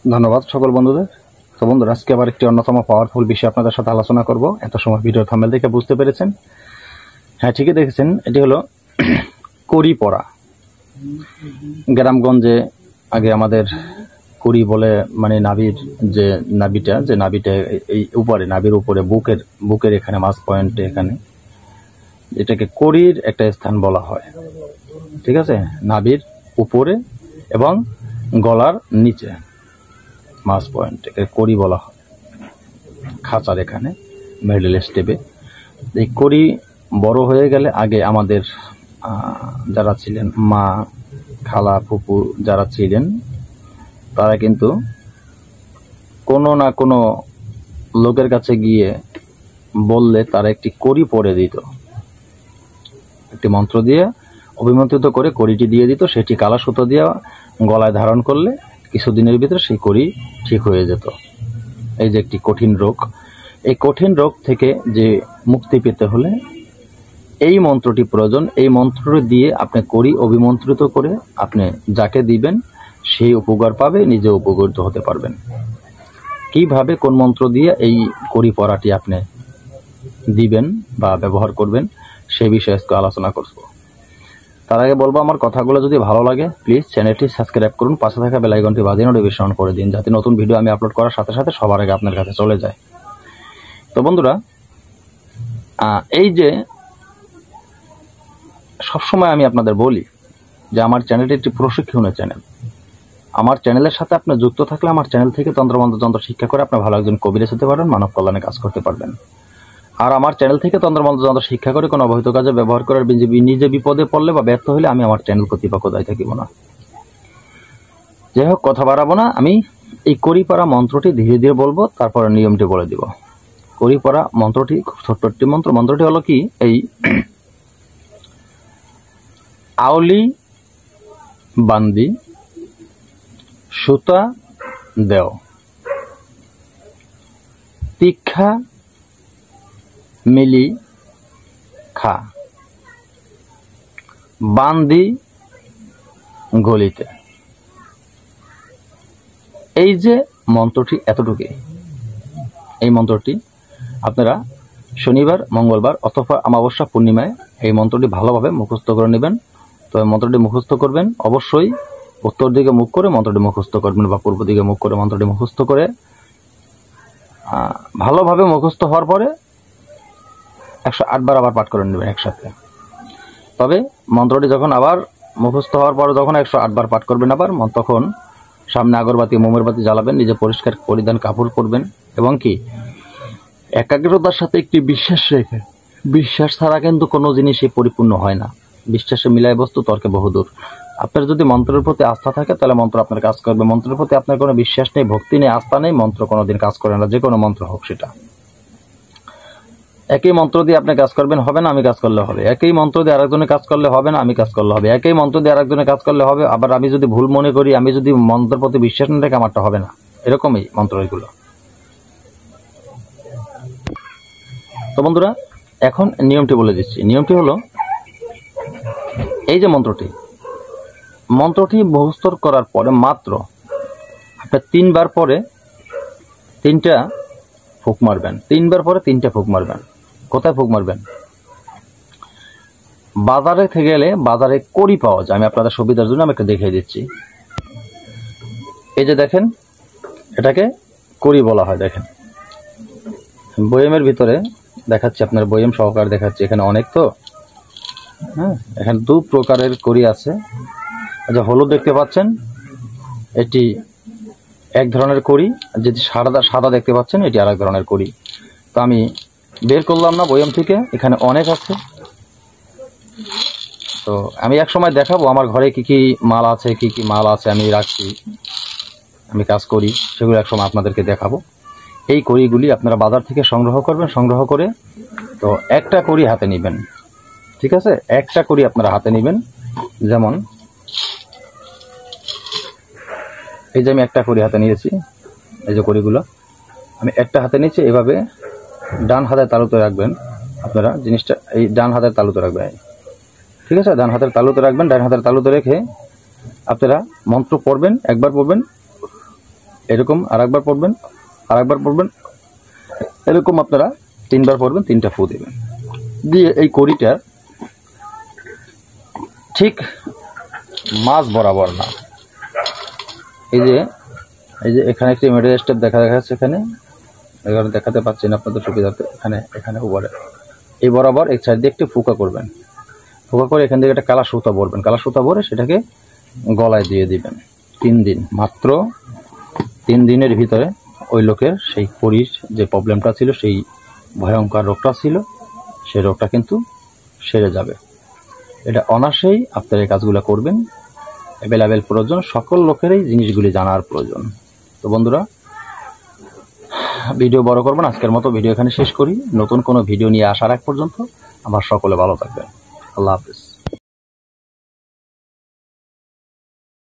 ধন্যবাদ সকল বন্ধুদের। তো বন্ধুরা, আজকে আবার একটি অন্যতম পাওয়ারফুল বিষয় আপনাদের সাথে আলোচনা করব। এত সময় ভিডিও থাম্বনেল দেখে বুঝতে পেরেছেন, হ্যাঁ ঠিকই দেখেছেন, এটি হলো কড়ি পরা। গ্রামগঞ্জে আগে আমাদের কড়ি বলে, মানে নাভির যে নাভিটা এই উপরে, নাভির উপরে বুকের এখানে মাঝ পয়েন্টে, এখানে এটাকে কড়ির একটা স্থান বলা হয়। ঠিক আছে, নাভির উপরে এবং গলার নিচে মাস পয়েন্ট, কড়ি বলা হয়। খাঁচার এখানে মিডল স্টেপে এই কড়ি বড় হয়ে গেলে, আগে আমাদের যারা ছিলেন, মা, খালা, ফুপু যারা ছিলেন, তারা কিন্তু কোনো না কোনো লোকের কাছে গিয়ে বললে তারা একটি কড়ি পরে দিত, একটি মন্ত্র দিয়ে অভিমন্ত্রিত করে কড়িটি দিয়ে দিত। সেটি কালা সুতো দিয়ে গলায় ধারণ করলে কিছুদিনের ভিতরে সেই কড়ি ঠিক হয়ে যেত। এই যে একটি কঠিন রোগ, এই কঠিন রোগ থেকে যে মুক্তি পেতে হলে এই মন্ত্রটি প্রয়োজন। এই মন্ত্রটি দিয়ে আপনি কড়ি অভিমন্ত্রিত করে আপনি যাকে দিবেন সেই উপকার পাবে, নিজে উপকৃত হতে পারবেন। কিভাবে, কোন মন্ত্র দিয়ে এই কড়ি পরাটি আপনি দিবেন বা ব্যবহার করবেন, সেই বিষয়ে আজকে আলোচনা করব। তার আগে বলবো, আমার কথাগুলো যদি ভালো লাগে প্লিজ চ্যানেলটি সাবস্ক্রাইব করুন, পাশে থাকা বেল আইকনটি বাজিয়ে নোটিফিকেশন করে দিন, যাতে নতুন ভিডিও আমি আপলোড করার সাথে সাথে সবার আগে আপনার কাছে চলে যায়। তো বন্ধুরা, এই যে সবসময় আমি আপনাদের বলি যে আমার চ্যানেলটি একটি প্রশিক্ষণের চ্যানেল। আমার চ্যানেলের সাথে আপনি যুক্ত থাকলে আমার চ্যানেল থেকে তন্ত্র শিক্ষা করে আপনি ভালো একজন কবিরাজ হতে পারবেন, মানব কল্যাণে কাজ করতে পারবেন। আর আমার চ্যানেল থেকে তন্ত্র শিক্ষা করে কোনো অবৈধ কাজে ব্যবহার করার নিজে বিপদে পড়লে বা ব্যর্থ হলে আমি আমার চ্যানেল কর্তৃপক্ষ দায়ী থাকিব না। যাই হোক, কথা বাড়াবো না, আমি এই কড়ি পরা মন্ত্রটি ধীরে ধীরে বলবো, তারপরে নিয়মটি বলে দিব। কড়ি পরা মন্ত্রটি খুব ছোট্ট একটি মন্ত্র। মন্ত্রটি হলো কি, এই আউলি বান্দি সুতা দেও, তীক্ষা মিলি খা, বান্দি গলিতে। এই যে মন্ত্রটি এতটুকুই। এই মন্ত্রটি আপনারা শনিবার, মঙ্গলবার অথবা অমাবস্যা, পূর্ণিমায় এই মন্ত্রটি ভালোভাবে মুখস্থ করে নেবেন। তবে মন্ত্রটি মুখস্থ করবেন অবশ্যই উত্তর দিকে মুখ করে মন্ত্রটি মুখস্থ করবেন, বা পূর্ব দিকে মুখ করে মন্ত্রটি মুখস্থ করে ভালোভাবে মুখস্থ হওয়ার পরে 108 বার আবার পাঠ করে নেবেন একসাথে। তবে মন্ত্রটি যখন আবার মুখস্থ হওয়ার পরে যখন 108 বার পাঠ করবেন আবার, তখন সামনে আগরবাতি, মোমের বাতি জ্বালাবেন, নিজে পরিষ্কার পরিধান কাপড় পরবেন, এবং কি একাগ্রতার সাথে একটি বিশ্বাস রেখে। বিশ্বাস ছাড়া কিন্তু কোনো জিনিসই পরিপূর্ণ হয় না। বিশ্বাসে মিলায় বস্তু, তর্কে বহুদূর। আপনার যদি মন্ত্রের প্রতি আস্থা থাকে তাহলে মন্ত্র আপনার কাজ করবে। মন্ত্রের প্রতি আপনার কোনো বিশ্বাস নেই, ভক্তি নেই, আস্থা নেই, মন্ত্র কোনোদিন কাজ করে না, যে কোনো মন্ত্র হোক সেটা। একই মন্ত্র দিয়ে আপনি কাজ করবেন, হবে না, আমি কাজ করলে হবে। একই মন্ত্র দিয়ে আরেকজনে কাজ করলে হবে না, আমি কাজ করলে হবে। একই মন্ত্র দিয়ে আরেকজনে কাজ করলে হবে, আবার আমি যদি ভুল মনে করি, আমি যদি মন্ত্রের প্রতি বিশ্বাস না থাকে, আমারটা হবে না। এরকমই মন্ত্র এগুলো। তো বন্ধুরা, এখন নিয়মটি বলে দিচ্ছি। নিয়মটি হলো, এই যে মন্ত্রটি মুখস্থ করার পরে মাত্র আপনার 3 বার পরে 3টা ফুঁক মারবেন। 3 বার পরে 3টা ফুঁক মারবেন। কোথায় ফুঁক মারবেন? বাজারে থেকে গেলে বাজারে কড়ি পাওয়া যায়। আমি আপনাদের সুবিধার জন্য আমি একটু দেখিয়ে দিচ্ছি। এই যে দেখেন, এটাকে কড়ি বলা হয়। দেখেন বয়মের ভিতরে দেখাচ্ছি, আপনার বয়ম সহকারে দেখাচ্ছি। এখানে অনেক, তো হ্যাঁ, এখানে 2 প্রকারের কড়ি আছে। যে হলুদ দেখতে পাচ্ছেন, এটি এক ধরনের কড়ি। যেটি সাদা দেখতে পাচ্ছেন, এটি আরেক ধরনের কড়ি। তো আমি বের করলাম না বয়ম থেকে, এখানে অনেক আছে। তো আমি এক সময় দেখাবো আমার ঘরে কি কি মাল আছে, আমি রাখছি, আমি কাজ করি, সেগুলো এক সময় আপনাদেরকে দেখাবো। এই কড়িগুলি আপনারা বাজার থেকে সংগ্রহ করবেন। সংগ্রহ করে তো একটা কড়ি হাতে নেবেন, ঠিক আছে? একটা কড়ি আপনারা হাতে নেবেন। যেমন এই যে আমি একটা কড়ি হাতে নিয়েছি, এই যে কড়িগুলো আমি একটা হাতে নিয়েছি। এভাবে ডান হাতের তালুতে রাখবেন আপনারা জিনিসটা, এই ডান হাতের তালুতে রাখবেন, ঠিক আছে? ডান হাতের তালুতে রাখবেন। ডান হাতের তালুতে রেখে আপনারা মন্ত্র পড়বেন, একবার পড়বেন, এরকম আরেকবার পড়বেন, এরকম আপনারা 3 বার পড়বেন, 3টা ফু দেবেন। দিয়ে এই কড়িটা ঠিক মাছ বরাবর না, এই যে এখানে একটি মিডল স্টেপ দেখা যাচ্ছে, এখানে দেখাতে পাচ্ছেন আপনাদের সুবিধাতে, এখানে উপরে এই বরাবর এক সাইড দিয়ে একটু ফুকা করবেন। ফুকা করে এখান থেকে একটা কালা সুতা ভরবেন, কালা সুতা ভরে সেটাকে গলায় দিয়ে দিবেন। 3 দিন, মাত্র 3 দিনের ভিতরে ওই লোকের সেই কড়ির যে প্রবলেমটা ছিল, সেই ভয়ঙ্কর রোগটা ছিল, সেই রোগটা কিন্তু সেরে যাবে। এটা অনায়াসেই আপনারা এই কাজগুলো করবেন। অ্যাভেলেবেল প্রয়োজন, সকল লোকেরই জিনিসগুলি জানার প্রয়োজন। তো বন্ধুরা, ভিডিও বড় করবেন, আজকের মতো ভিডিও এখানে শেষ করি। নতুন কোনো ভিডিও নিয়ে আসার আগ পর্যন্ত আমার সকলে ভালো থাকবেন। আল্লাহ হাফেজ।